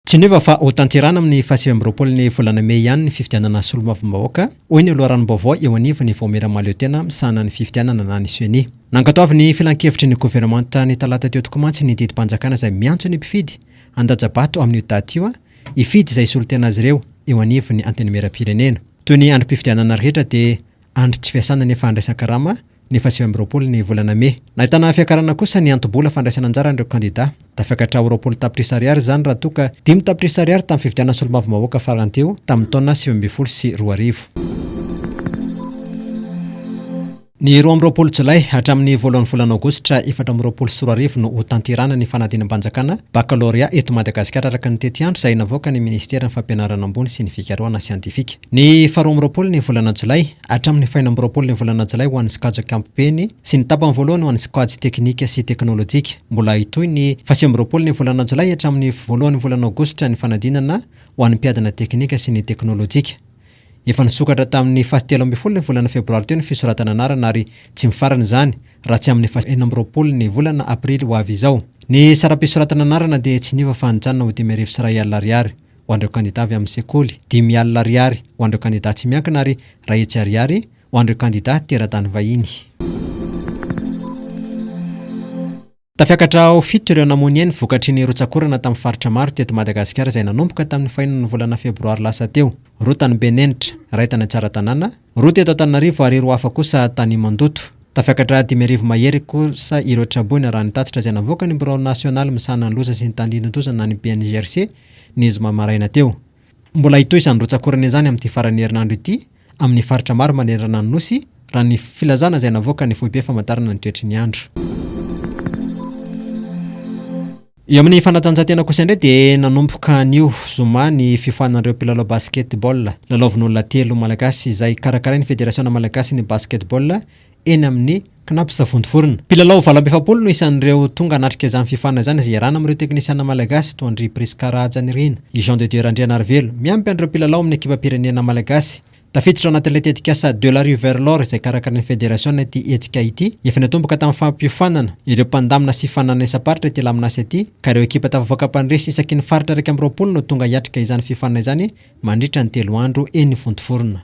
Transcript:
Tsy neva fa ho tanterahina amin'ny FANADINAM-PANJAKANA ny volana May ihany ny fifidianana solombavambahoaka hoy ny aloha ranom-baovao eo anivony vao mera maleo tena misahana ny fifidianana na ny siony. Nankatoavy ny filan-kevitry ny gouvernemanta ny talata teo tokomantsy ny didim-panjakana izay miantso ny mpifidy andajabato amin'ny daty io ifidy izay solotena azy ireo eo anivony antenimera-pirenena. Toy ny androm-pifidianana rehetra dia andro tsy fiasana ny fandraisan-karama ny FANADINAM-PANJAKANA ny volana May. Nahitana fiakarana kosa ny anto-bola fandraisana anjara ireo kandida. Tafiakatra tapitrisa ariary zany raha toka 5 tapitrisa ariary tamin'ny fifidianana solombavambahoaka farany teo tamin'ny taona 2022. Ny 12 jolay hatramin'ny voalohan'ny volana aogositra 2024 no ho tanterahina ny FANADINAM-PANJAKANA bakalorea eto Madagasikara araka ny tety andro izay navoaka ny ministera ny fampianarana ambony sy ny fikarohana siantifika. Ny 12 ny volana jolay hatramin'ny 24 ny volana jolay ho an'ny skadra kampeny sy ny tapany voalohany ho an'ny skadra teknika sy teknôlôjika. Mbola hitoy ny 20 ny volana jolay hatramin'ny voalohan'ny volana aogositra ny fanadinana ho an'ny mpiadana teknika sy ny teknôlôjika. Efa nisokatra tamin'ny telo ny volana Febroary teo ny fisoratana anarana ary tsy mifarana izany raha tsy amin'ny 20 ny volana aprily ho avy izao. Ny saram-pisoratana anarana dia tsy niva fa nijanona ho 5,1 ariary ho an'ireo kandida avy amin'ny sekoly, 10 ariary ho an'ireo kandida tsy miankina ary 2 ariary ho an'ireo kandida teratany vahiny. Tafiakatra fito ireo namoy vokatry ny ROTSAK'ORANA tamin'ny faritra maro teto Madagasikara izay nanomboka tamin'ny fahinany volana Febroary lasa teo. Roa tany Benenitra, ray tany Tsaratanana, roa teto Antananarivo ary roa hafa kosa tany Mandoto. Tafiakatra 5,000 mahery kosa ireo traboina raha nitatitra izay navoaka ny Bureau National misahana ny loza sy ny tandindon-tozana ny PNGRC ny zoma maraina teo. Mbola hitoy izany ROTSAK'ORANA izany amin'ny faran'ny herinandro ity amin'ny faritra maro manerana ny nosy raha ny filazana izay navoaka ny foibe famantarana ny toetry ny andro. Eo amin'ny fanatanjahantena kosa indray dia nanomboka nio zoma ny fifanan'ireo mpilalao basketball. Lalaovin'olona telo malagasy izay karakarain'ny federasiona malagasy ny basketball eny amin'ny knapsa Vontovorona. Mpilalao 27 no isan'ireo tonga anatrika izany fifana izany izay iarahana amin'ireo teknisiana malagasy toy ny Priskara Janirina, Jean de Dieu Randrianarvelo, miampy an'ireo mpilalao amin'ny ekipa-pirenena malagasy. Tafiditra anaty ilay tetikasa de la rue vers l'or izay karakaran'ny federasiona ity hetsika ity. Efa natomboka tamin'ny fampihofanana ireo mpandamina sy fanana isa-paritra ity laminasy ity ka ireo ekipa tafavoaka mpandresy isaky ny faritra 20 no tonga hiatrika izany fifanana izany mandritra ny 3 andro eny Vontovorona.